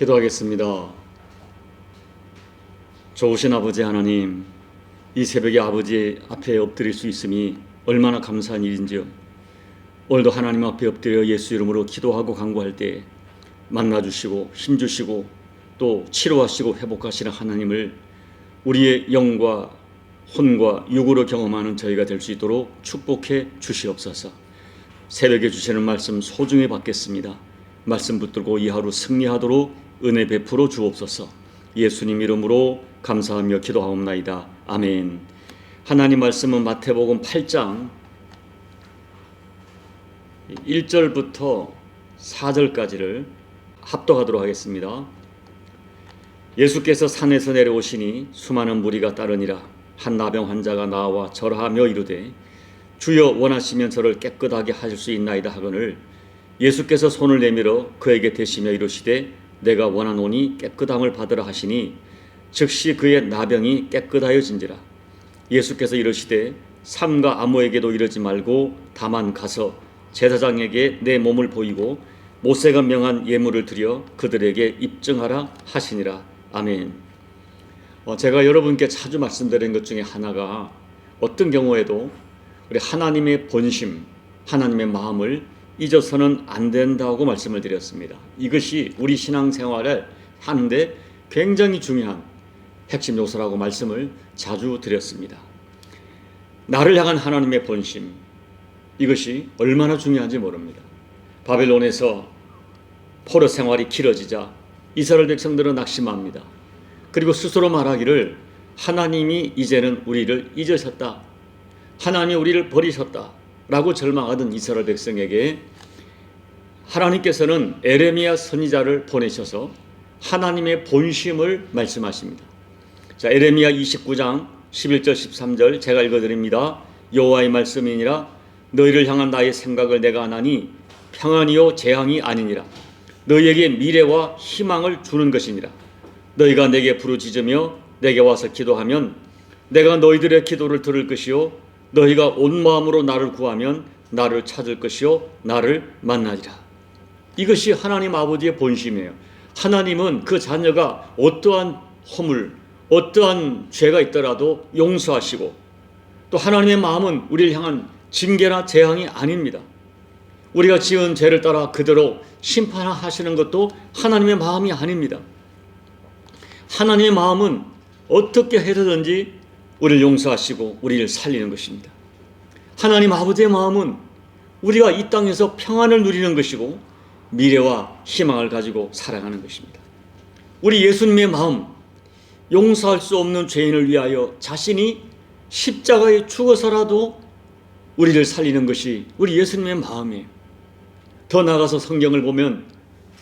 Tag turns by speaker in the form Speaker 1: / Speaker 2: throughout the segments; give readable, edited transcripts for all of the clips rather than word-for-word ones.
Speaker 1: 기도하겠습니다. 좋으신 아버지 하나님, 이 새벽에 아버지 앞에 엎드릴 수 있음이 얼마나 감사한 일인지요. 오늘도 하나님 앞에 엎드려 예수 이름으로 기도하고 간구할 때 만나주시고 힘주시고 또 치료하시고 회복하시는 하나님을 우리의 영과 혼과 육으로 경험하는 저희가 될 수 있도록 축복해 주시옵소서. 새벽에 주시는 말씀 소중히 받겠습니다. 말씀 붙들고 이 하루 승리하도록 은혜 베풀어 주옵소서. 예수님 이름으로 감사하며 기도하옵나이다. 아멘. 하나님 말씀은 마태복음 8장 1절부터 4절까지를 합독하도록 하겠습니다. 예수께서 산에서 내려오시니 수많은 무리가 따르니라. 한 나병 환자가 나와 절하며 이르되 주여 원하시면 저를 깨끗하게 하실 수 있나이다 하거늘 예수께서 손을 내밀어 그에게 대시며 이르시되 내가 원하노니 깨끗함을 받으라 하시니 즉시 그의 나병이 깨끗하여진지라. 예수께서 이르시되 삼가 아무에게도 이르지 말고 다만 가서 제사장에게 내 몸을 보이고 모세가 명한 예물을 드려 그들에게 입증하라 하시니라. 아멘. 제가 여러분께 자주 말씀드린 것 중에 하나가 어떤 경우에도 우리 하나님의 본심, 하나님의 마음을 잊어서는 안 된다고 말씀을 드렸습니다. 이것이 우리 신앙생활을 하는데 굉장히 중요한 핵심 요소라고 말씀을 자주 드렸습니다. 나를 향한 하나님의 본심, 이것이 얼마나 중요한지 모릅니다. 바벨론에서 포로 생활이 길어지자 이스라엘 백성들은 낙심합니다. 그리고 스스로 말하기를 하나님이 이제는 우리를 잊으셨다, 하나님이 우리를 버리셨다 라고 절망하던 이스라엘 백성에게 하나님께서는 에레미야 선지자를 보내셔서 하나님의 본심을 말씀하십니다. 자, 에레미야 29장 11절 13절 제가 읽어드립니다. 여호와의 말씀이니라. 너희를 향한 나의 생각을 내가 아나니 평안이요 재앙이 아니니라. 너희에게 미래와 희망을 주는 것이니라. 너희가 내게 부르짖으며 내게 와서 기도하면 내가 너희들의 기도를 들을 것이요 너희가 온 마음으로 나를 구하면 나를 찾을 것이요 나를 만나리라. 이것이 하나님 아버지의 본심이에요. 하나님은 그 자녀가 어떠한 허물, 어떠한 죄가 있더라도 용서하시고 또 하나님의 마음은 우리를 향한 징계나 재앙이 아닙니다. 우리가 지은 죄를 따라 그대로 심판하시는 것도 하나님의 마음이 아닙니다. 하나님의 마음은 어떻게 해서든지 우리를 용서하시고 우리를 살리는 것입니다. 하나님 아버지의 마음은 우리가 이 땅에서 평안을 누리는 것이고 미래와 희망을 가지고 살아가는 것입니다. 우리 예수님의 마음, 용서할 수 없는 죄인을 위하여 자신이 십자가에 죽어서라도 우리를 살리는 것이 우리 예수님의 마음이에요. 더 나아가서 성경을 보면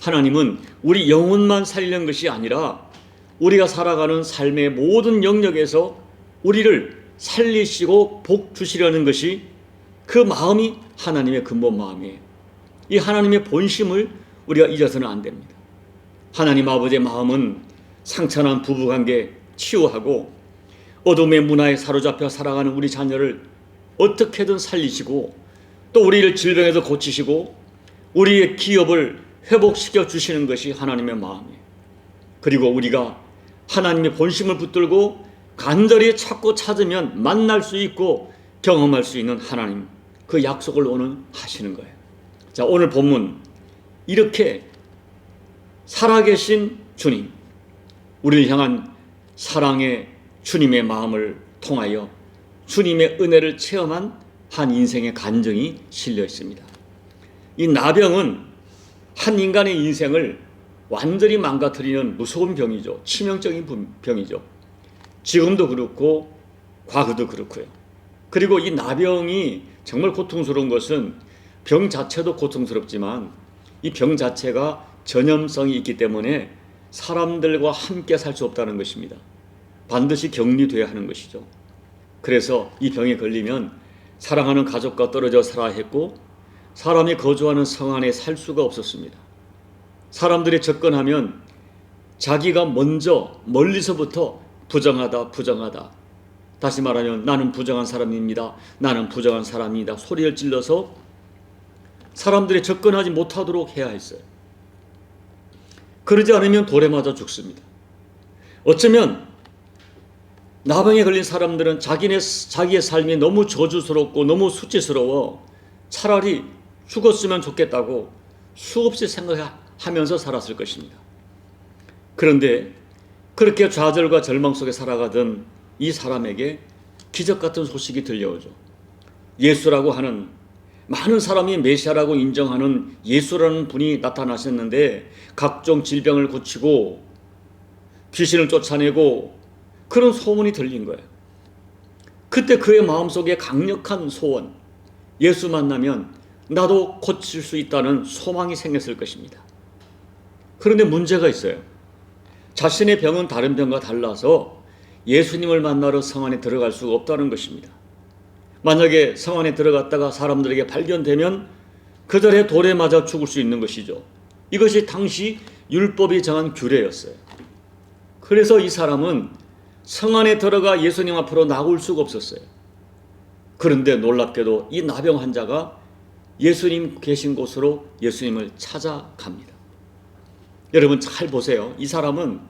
Speaker 1: 하나님은 우리 영혼만 살리는 것이 아니라 우리가 살아가는 삶의 모든 영역에서 우리를 살리시고 복 주시려는 것이 그 마음이 하나님의 근본 마음이에요. 이 하나님의 본심을 우리가 잊어서는 안 됩니다. 하나님 아버지의 마음은 상처난 부부관계 치유하고 어둠의 문화에 사로잡혀 살아가는 우리 자녀를 어떻게든 살리시고 또 우리를 질병에서 고치시고 우리의 기업을 회복시켜 주시는 것이 하나님의 마음이에요. 그리고 우리가 하나님의 본심을 붙들고 간절히 찾고 찾으면 만날 수 있고 경험할 수 있는 하나님, 그 약속을 오늘 하시는 거예요. 자, 오늘 본문 이렇게 살아계신 주님, 우리를 향한 사랑의 주님의 마음을 통하여 주님의 은혜를 체험한 한 인생의 간증이 실려 있습니다. 이 나병은 한 인간의 인생을 완전히 망가뜨리는 무서운 병이죠. 치명적인 병이죠. 지금도 그렇고 과거도 그렇고요. 그리고 이 나병이 정말 고통스러운 것은 병 자체도 고통스럽지만 이 병 자체가 전염성이 있기 때문에 사람들과 함께 살 수 없다는 것입니다. 반드시 격리돼야 하는 것이죠. 그래서 이 병에 걸리면 사랑하는 가족과 떨어져 살아야 했고 사람이 거주하는 성 안에 살 수가 없었습니다. 사람들이 접근하면 자기가 먼저 멀리서부터 부정하다. 다시 말하면 나는 부정한 사람입니다. 나는 부정한 사람이다. 소리를 질러서 사람들이 접근하지 못하도록 해야 했어요. 그러지 않으면 돌에 맞아 죽습니다. 어쩌면 나병에 걸린 사람들은 자기의 삶이 너무 저주스럽고 너무 수치스러워 차라리 죽었으면 좋겠다고 수없이 생각하면서 살았을 것입니다. 그런데 그렇게 좌절과 절망 속에 살아가던 이 사람에게 기적 같은 소식이 들려오죠. 예수라고 하는, 많은 사람이 메시아라고 인정하는 예수라는 분이 나타나셨는데 각종 질병을 고치고 귀신을 쫓아내고 그런 소문이 들린 거예요. 그때 그의 마음속에 강력한 소원, 예수 만나면 나도 고칠 수 있다는 소망이 생겼을 것입니다. 그런데 문제가 있어요. 자신의 병은 다른 병과 달라서 예수님을 만나러 성 안에 들어갈 수가 없다는 것입니다. 만약에 성 안에 들어갔다가 사람들에게 발견되면 그 자리에 돌에 맞아 죽을 수 있는 것이죠. 이것이 당시 율법이 정한 규례였어요. 그래서 이 사람은 성 안에 들어가 예수님 앞으로 나올 수가 없었어요. 그런데 놀랍게도 이 나병 환자가 예수님 계신 곳으로 예수님을 찾아갑니다. 여러분 잘 보세요. 이 사람은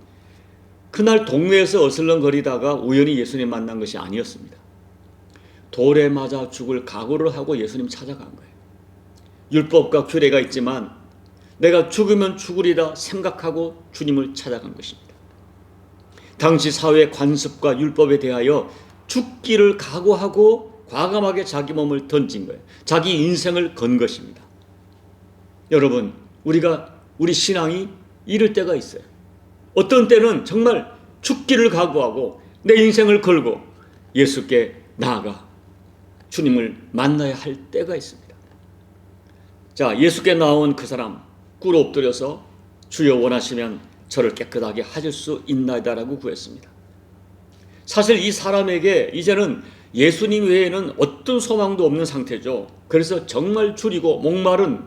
Speaker 1: 그날 동네에서 어슬렁거리다가 우연히 예수님 만난 것이 아니었습니다. 돌에 맞아 죽을 각오를 하고 예수님 찾아간 거예요. 율법과 규례가 있지만 내가 죽으면 죽으리라 생각하고 주님을 찾아간 것입니다. 당시 사회의 관습과 율법에 대하여 죽기를 각오하고 과감하게 자기 몸을 던진 거예요. 자기 인생을 건 것입니다. 여러분, 우리 신앙이 이럴 때가 있어요. 어떤 때는 정말 죽기를 각오하고 내 인생을 걸고 예수께 나아가 주님을 만나야 할 때가 있습니다. 자, 예수께 나온 그 사람 꿇어 엎드려서 주여 원하시면 저를 깨끗하게 하실 수 있나이다라고 구했습니다. 사실 이 사람에게 이제는 예수님 외에는 어떤 소망도 없는 상태죠. 그래서 정말 줄이고 목마른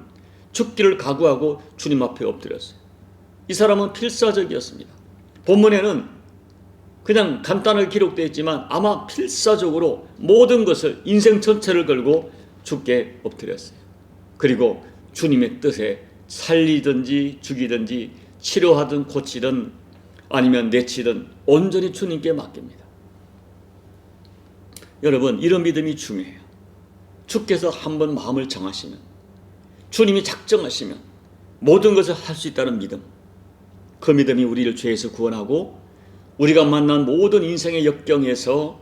Speaker 1: 죽기를 각오하고 주님 앞에 엎드렸어요. 이 사람은 필사적이었습니다. 본문에는 그냥 간단하게 기록되어 있지만 아마 필사적으로 모든 것을 인생 전체를 걸고 주께 엎드렸어요. 그리고 주님의 뜻에 살리든지 죽이든지 치료하든 고치든 아니면 내치든 온전히 주님께 맡깁니다. 여러분, 이런 믿음이 중요해요. 주께서 한번 마음을 정하시면, 주님이 작정하시면 모든 것을 할 수 있다는 믿음, 그 믿음이 우리를 죄에서 구원하고 우리가 만난 모든 인생의 역경에서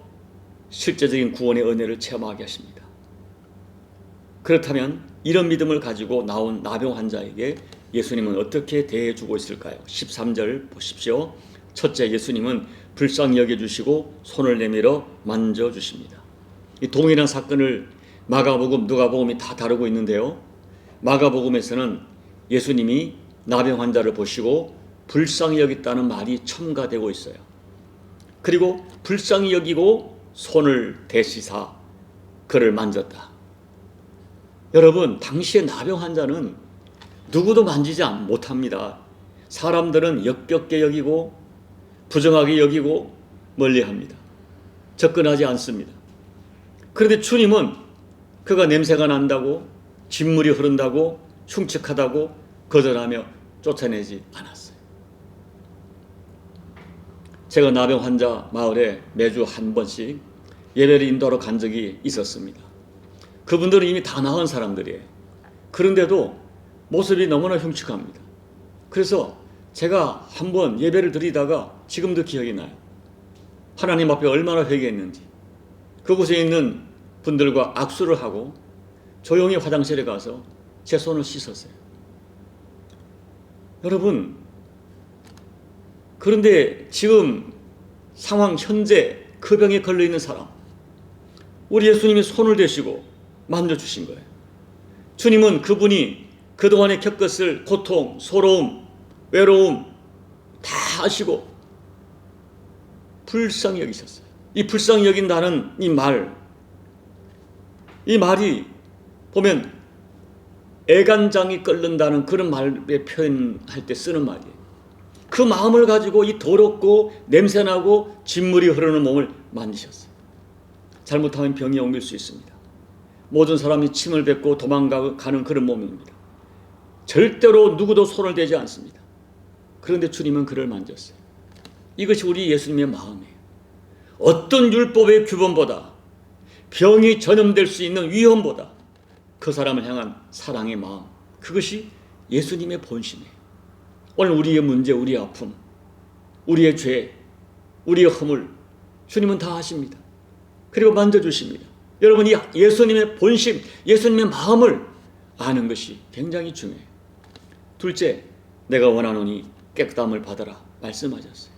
Speaker 1: 실제적인 구원의 은혜를 체험하게 하십니다. 그렇다면 이런 믿음을 가지고 나온 나병 환자에게 예수님은 어떻게 대해주고 있을까요? 13절 보십시오. 첫째, 예수님은 불쌍히 여겨주시고 손을 내밀어 만져주십니다. 이 동일한 사건을 마가복음, 누가복음이 다 다루고 있는데요. 마가복음에서는 예수님이 나병 환자를 보시고 불쌍히 여겼다는 말이 첨가되고 있어요. 그리고 불쌍히 여기고 손을 대시사 그를 만졌다. 여러분, 당시의 나병 환자는 누구도 만지지 못합니다. 사람들은 역겹게 여기고 부정하게 여기고 멀리합니다. 접근하지 않습니다. 그런데 주님은 그가 냄새가 난다고, 진물이 흐른다고, 흉측하다고 거절하며 쫓아내지 않았어요. 제가 나병 환자 마을에 매주 한 번씩 예배를 인도하러 간 적이 있었습니다. 그분들은 이미 다 나은 사람들이에요. 그런데도 모습이 너무나 흉측합니다. 그래서 제가 한번 예배를 드리다가 지금도 기억이 나요. 하나님 앞에 얼마나 회개했는지. 그곳에 있는 분들과 악수를 하고 조용히 화장실에 가서 제 손을 씻었어요. 여러분, 그런데 지금 상황 현재 그 병에 걸려있는 사람, 우리 예수님이 손을 대시고 만져주신 거예요. 주님은 그분이 그동안에 겪었을 고통, 소로움, 외로움 다 아시고 불쌍히 여기셨어요. 이 불쌍히 여긴다는 이 말이 보면 애간장이 끓는다는 그런 말에 표현할 때 쓰는 말이에요. 그 마음을 가지고 이 더럽고 냄새나고 진물이 흐르는 몸을 만지셨어요. 잘못하면 병이 옮길 수 있습니다. 모든 사람이 침을 뱉고 도망가는 그런 몸입니다. 절대로 누구도 손을 대지 않습니다. 그런데 주님은 그를 만졌어요. 이것이 우리 예수님의 마음이에요. 어떤 율법의 규범보다, 병이 전염될 수 있는 위험보다 그 사람을 향한 사랑의 마음, 그것이 예수님의 본심이에요. 오늘 우리의 문제, 우리의 아픔, 우리의 죄, 우리의 허물, 주님은 다 아십니다. 그리고 만져주십니다. 여러분이 예수님의 본심, 예수님의 마음을 아는 것이 굉장히 중요해요. 둘째, 내가 원하노니 깨끗함을 받아라 말씀하셨어요.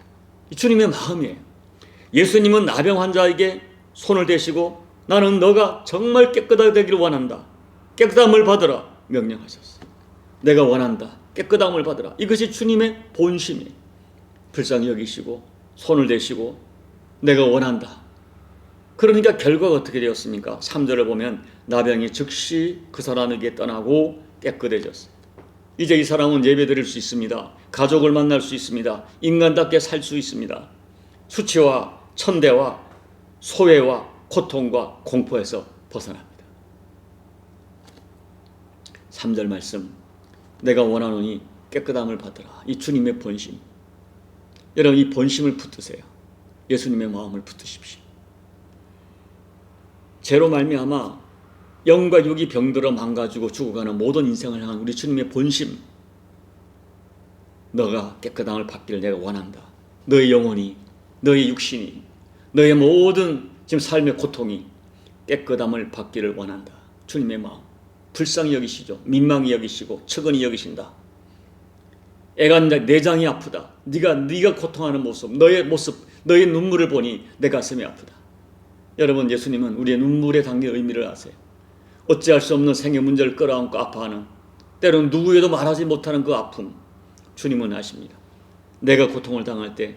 Speaker 1: 이 주님의 마음이에요. 예수님은 나병 환자에게 손을 대시고 나는 너가 정말 깨끗하게 되기를 원한다. 깨끗함을 받으라 명령하셨어요. 내가 원한다. 깨끗함을 받으라. 이것이 주님의 본심이에요. 불쌍히 여기시고 손을 대시고 내가 원한다. 그러니까 결과가 어떻게 되었습니까? 3절을 보면 나병이 즉시 그 사람에게 떠나고 깨끗해졌어요. 이제 이 사람은 예배드릴 수 있습니다. 가족을 만날 수 있습니다. 인간답게 살 수 있습니다. 수치와 천대와 소외와 고통과 공포에서 벗어납니다. 3절 말씀, 내가 원하노니 깨끗함을 받으라. 이 주님의 본심. 여러분 이 본심을 붙드세요. 예수님의 마음을 붙드십시오. 죄로 말미암아 영과 육이 병들어 망가지고 죽어가는 모든 인생을 향한 우리 주님의 본심, 너가 깨끗함을 받기를 내가 원한다. 너의 영혼이, 너의 육신이, 너의 모든 지금 삶의 고통이 깨끗함을 받기를 원한다. 주님의 마음 불쌍히 여기시죠. 민망히 여기시고 측은히 여기신다. 애간다. 내장이 아프다. 네가 고통하는 모습, 너의 눈물을 보니 내 가슴이 아프다. 여러분 예수님은 우리의 눈물에 담긴 의미를 아세요. 어찌할 수 없는 생의 문제를 끌어안고 아파하는, 때로는 누구에도 말하지 못하는 그 아픔, 주님은 아십니다. 내가 고통을 당할 때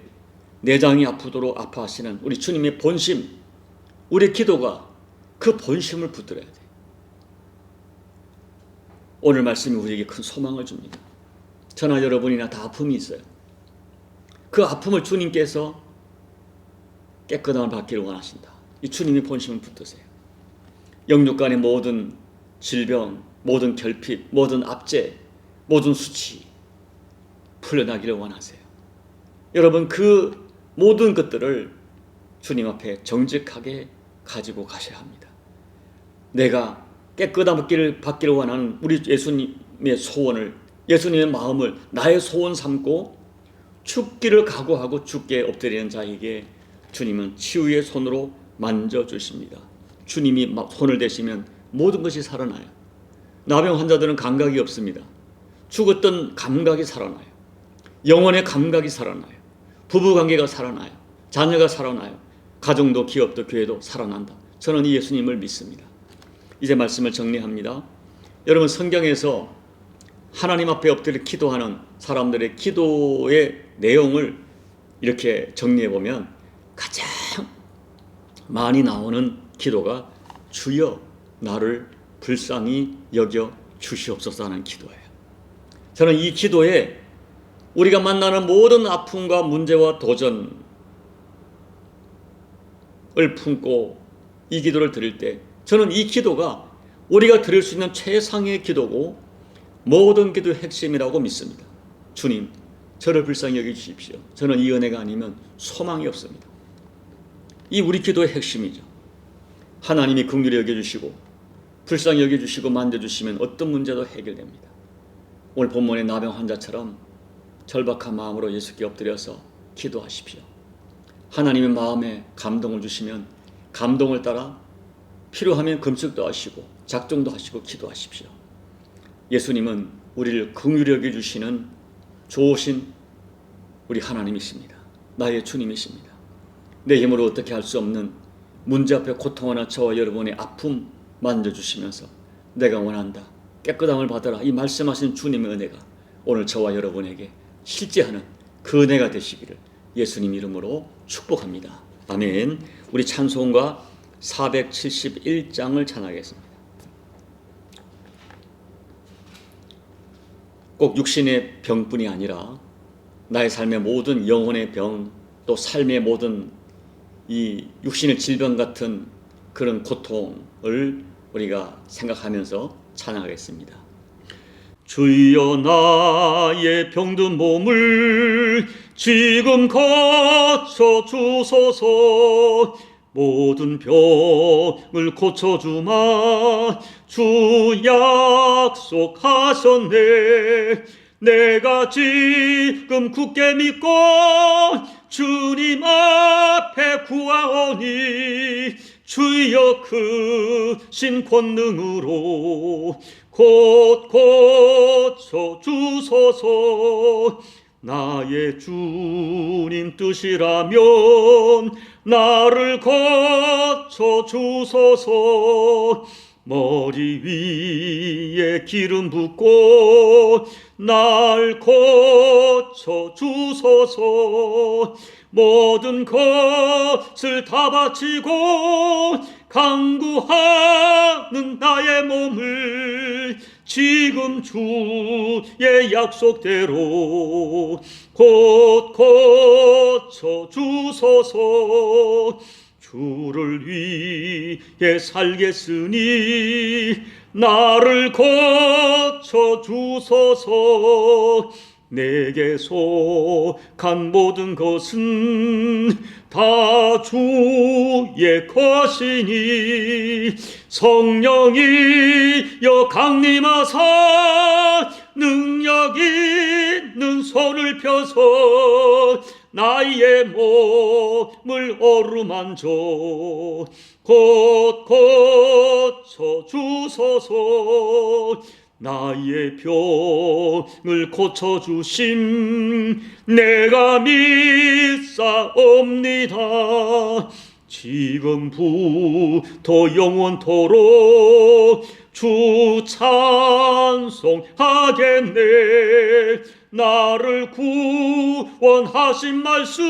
Speaker 1: 내장이 아프도록 아파하시는 우리 주님의 본심, 우리의 기도가 그 본심을 붙들어야 돼. 오늘 말씀이 우리에게 큰 소망을 줍니다. 저나 여러분이나 다 아픔이 있어요. 그 아픔을 주님께서 깨끗함을 받기를 원하신다. 이 주님의 본심을 붙드세요. 영육 간의 모든 질병, 모든 결핍, 모든 압제, 모든 수치 풀려나기를 원하세요. 여러분 그 모든 것들을 주님 앞에 정직하게 가지고 가셔야 합니다. 내가 깨끗함을 받기를 원하는 우리 예수님의 소원을, 예수님의 마음을 나의 소원 삼고 죽기를 각오하고 죽게 엎드리는 자에게 주님은 치유의 손으로 만져주십니다. 주님이 손을 대시면 모든 것이 살아나요. 나병 환자들은 감각이 없습니다. 죽었던 감각이 살아나요. 영혼의 감각이 살아나요. 부부관계가 살아나요. 자녀가 살아나요. 가정도 기업도 교회도 살아난다. 저는 이 예수님을 믿습니다. 이제 말씀을 정리합니다. 여러분 성경에서 하나님 앞에 엎드려 기도하는 사람들의 기도의 내용을 이렇게 정리해보면 가장 많이 나오는 기도가 주여 나를 불쌍히 여겨 주시옵소서 하는 기도예요. 저는 이 기도에 우리가 만나는 모든 아픔과 문제와 도전을 품고 이 기도를 드릴 때 저는 이 기도가 우리가 드릴 수 있는 최상의 기도고 모든 기도의 핵심이라고 믿습니다. 주님, 저를 불쌍히 여겨주십시오. 저는 이 은혜가 아니면 소망이 없습니다. 이 우리 기도의 핵심이죠. 하나님이 긍휼히 여겨주시고 불쌍히 여겨주시고 만져주시면 어떤 문제도 해결됩니다. 오늘 본문의 나병 환자처럼 절박한 마음으로 예수께 엎드려서 기도하십시오. 하나님의 마음에 감동을 주시면 감동을 따라 필요하면 금식도 하시고 작정도 하시고 기도하십시오. 예수님은 우리를 긍휼히 여겨주시는 좋으신 우리 하나님이십니다. 나의 주님이십니다. 내 힘으로 어떻게 할 수 없는 문제 앞에 고통하는 저와 여러분의 아픔 만져주시면서 내가 원한다. 깨끗함을 받아라. 이 말씀하신 주님의 은혜가 오늘 저와 여러분에게 실제하는 그 은혜가 되시기를 예수님 이름으로 축복합니다. 아멘. 우리 찬송가 471장을 찬양하겠습니다. 꼭 육신의 병뿐이 아니라 나의 삶의 모든 영혼의 병, 또 삶의 모든 이 육신의 질병 같은 그런 고통을 우리가 생각하면서 찬양하겠습니다. 주여 나의 병든 몸을 지금 고쳐 주소서. 모든 병을 고쳐주마 주 약속하셨네. 내가 지금 굳게 믿고 주님 앞에 구하오니 주여 크신 권능으로 곧 고쳐 주소서. 나의 주님 뜻이라면 나를 고쳐 주소서. 머리 위에 기름 붓고 날 고쳐 주소서. 모든 것을 다 바치고 강구하는 나의 몸을 지금 주의 약속대로 곧 고쳐 주소서. 주를 위해 살겠으니 나를 고쳐 주소서. 내게 속한 모든 것은 다 주의 것이니 성령이여 강림하사 능력 있는 손을 펴서 나의 몸을 어루만져 곧 고쳐 주소서. 나의 병을 고쳐주심 내가 믿사옵니다. 지금부터 영원토록 주 찬송하겠네. 나를 구원하신 말씀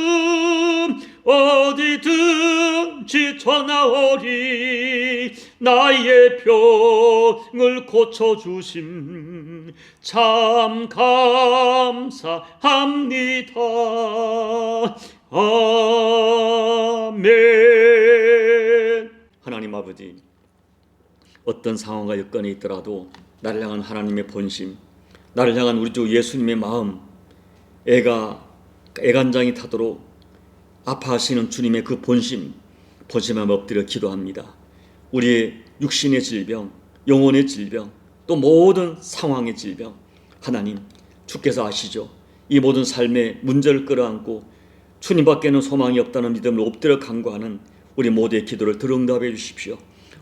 Speaker 1: 어디든지 전하오리. 나의 병을 고쳐주심 참 감사합니다. 아멘. 하나님 아버지, 어떤 상황과 여건이 있더라도 나를 향한 하나님의 본심, 나를 향한 우리 주 예수님의 마음, 애간장이 타도록 아파하시는 주님의 그 본심에 엎드려 기도합니다. 우리의 육신의 질병, 영혼의 질병, 또 모든 상황의 질병, 하나님 주께서 아시죠. 이 모든 삶의 문제를 끌어안고 주님밖에는 소망이 없다는 믿음을 엎드려 간구하는 우리 모두의 기도를 들응답해 주십시오.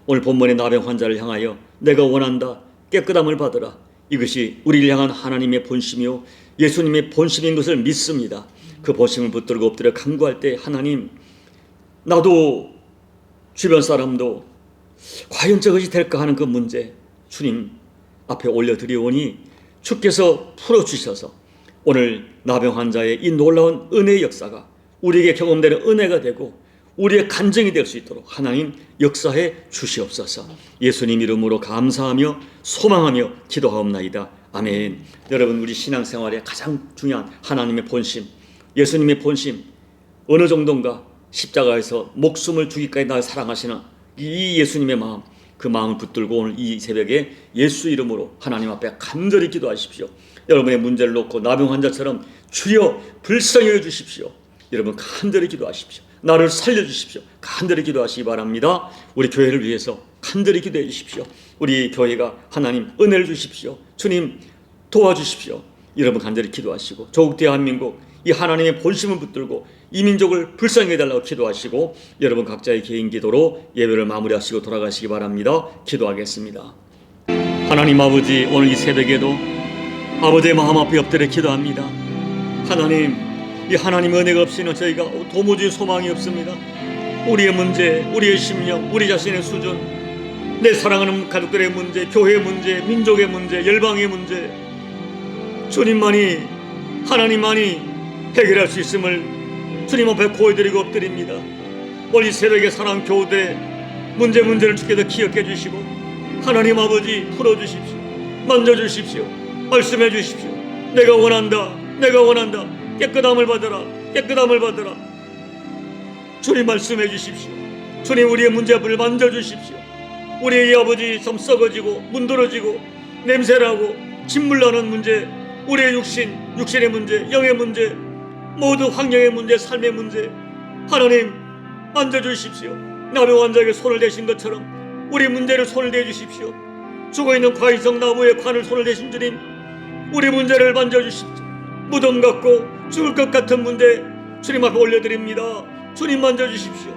Speaker 1: 오늘 본문의 나병 환자를 향하여 내가 원한다, 깨끗함을 받으라. 이것이 우리를 향한 하나님의 본심이요 예수님의 본심인 것을 믿습니다. 그 본심을 붙들고 엎드려 간구할 때 하나님, 나도 주변 사람도 과연 저것이 될까 하는 그 문제 주님 앞에 올려드리오니 주께서 풀어주셔서 오늘 나병 환자의 이 놀라운 은혜의 역사가 우리에게 경험되는 은혜가 되고 우리의 간증이 될 수 있도록 하나님 역사해 주시옵소서. 예수님 이름으로 감사하며 소망하며 기도하옵나이다. 아멘. 여러분, 우리 신앙생활에 가장 중요한 하나님의 본심, 예수님의 본심 어느 정도인가? 십자가에서 목숨을 주기까지 나를 사랑하시는 이 예수님의 마음, 그 마음을 붙들고 오늘 이 새벽에 예수 이름으로 하나님 앞에 간절히 기도하십시오. 여러분의 문제를 놓고 나병 환자처럼 주여 불쌍히 여주십시오. 여러분 간절히 기도하십시오. 나를 살려주십시오. 간절히 기도하시기 바랍니다. 우리 교회를 위해서 간절히 기도해 주십시오. 우리 교회가 하나님 은혜를 주십시오. 주님 도와주십시오. 여러분 간절히 기도하시고 조국 대한민국 이 하나님의 본심을 붙들고 이 민족을 불쌍히 해달라고 기도하시고 여러분 각자의 개인 기도로 예배를 마무리하시고 돌아가시기 바랍니다. 기도하겠습니다. 하나님 아버지, 오늘 이 새벽에도 아버지의 마음 앞에 엎드려 기도합니다. 하나님, 이 하나님의 은혜가 없이는 저희가 도무지 소망이 없습니다. 우리의 문제, 우리의 심령, 우리 자신의 수준, 내 사랑하는 가족들의 문제, 교회의 문제, 민족의 문제, 열방의 문제, 주님만이, 하나님만이 해결할 수 있음을 주님 앞에 고해드리고 엎드립니다. 오늘 이 새벽에 사랑 교대 문제를 주께서 기억해 주시고 하나님 아버지 풀어주십시오. 만져주십시오. 말씀해 주십시오. 내가 원한다, 내가 원한다. 깨끗함을 받으라, 깨끗함을 받으라. 주님 말씀해 주십시오. 주님 우리의 문제를 만져주십시오. 우리의 아버지 좀 썩어지고 문드러지고 냄새나고 짓물러는 문제, 우리의 육신의 문제, 영의 문제, 모두 환경의 문제, 삶의 문제, 하나님 만져주십시오. 나병 환자에게 손을 대신 것처럼 우리 문제를 손을 대주십시오. 죽어있는 과일성 나무에 관을 손을 대신 주님, 우리 문제를 만져주십시오. 무덤 같고 죽을 것 같은 문제 주님 앞에 올려드립니다. 주님 만져주십시오.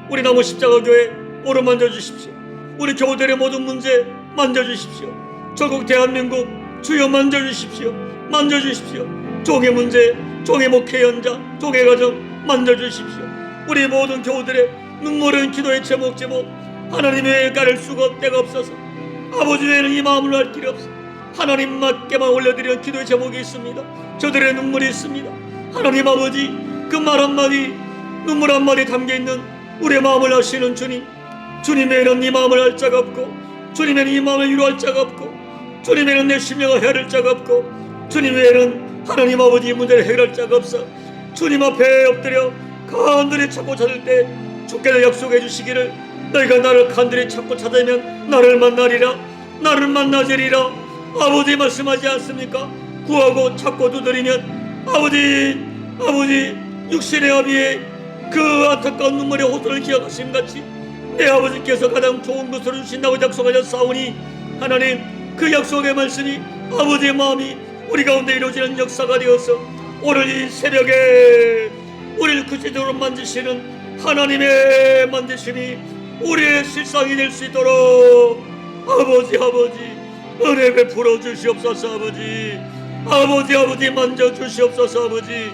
Speaker 1: 우리 나무 십자가교회 오늘 만져주십시오. 우리 교우들의 모든 문제 만져주십시오. 전국 대한민국 주여 만져주십시오. 만져주십시오. 종의 문제, 종의 목회 현장, 종의 가정 만져주십시오. 우리 모든 교우들의 눈물은 기도의 제목 하나님의 가를 수가 때가 없어서 아버지 외에는 이 마음을 알 길이 없어 하나님께만 올려드리는 기도의 제목이 있습니다. 저들의 눈물이 있습니다. 하나님 아버지, 그 말 한마디, 눈물 한마디 담겨있는 우리의 마음을 아시는 주님, 주님에는 이 마음을 알 자가 없고, 주님에는 이 마음을 위로할 자가 없고, 주님에는 내 심령을 헤아릴 자가 없고, 주님 외에는 하나님 아버지 이 문제를 해결할 자가 없어 주님 앞에 엎드려 간절히 찾고 찾을 때 주께서 약속해 주시기를 너희가 나를 간절히 찾고 찾으면 나를 만나리라, 나를 만나시리라. 아버지 말씀하지 않습니까? 구하고 찾고 두드리면 아버지 육신의 아비의 그 안타까운 눈물의 호소를 기억하심 같이 내 아버지께서 가장 좋은 것을 주신다고 약속하셨사오니 하나님 그 약속의 말씀이 아버지의 마음이 우리 가운데 이루어지는 역사가 되어서 오늘 이 새벽에 우리를 구체적으로 만지시는 하나님의 만지심이 우리의 실상이 될 수 있도록 아버지 은혜 베풀어 주시옵소서. 아버지 만져 주시옵소서. 아버지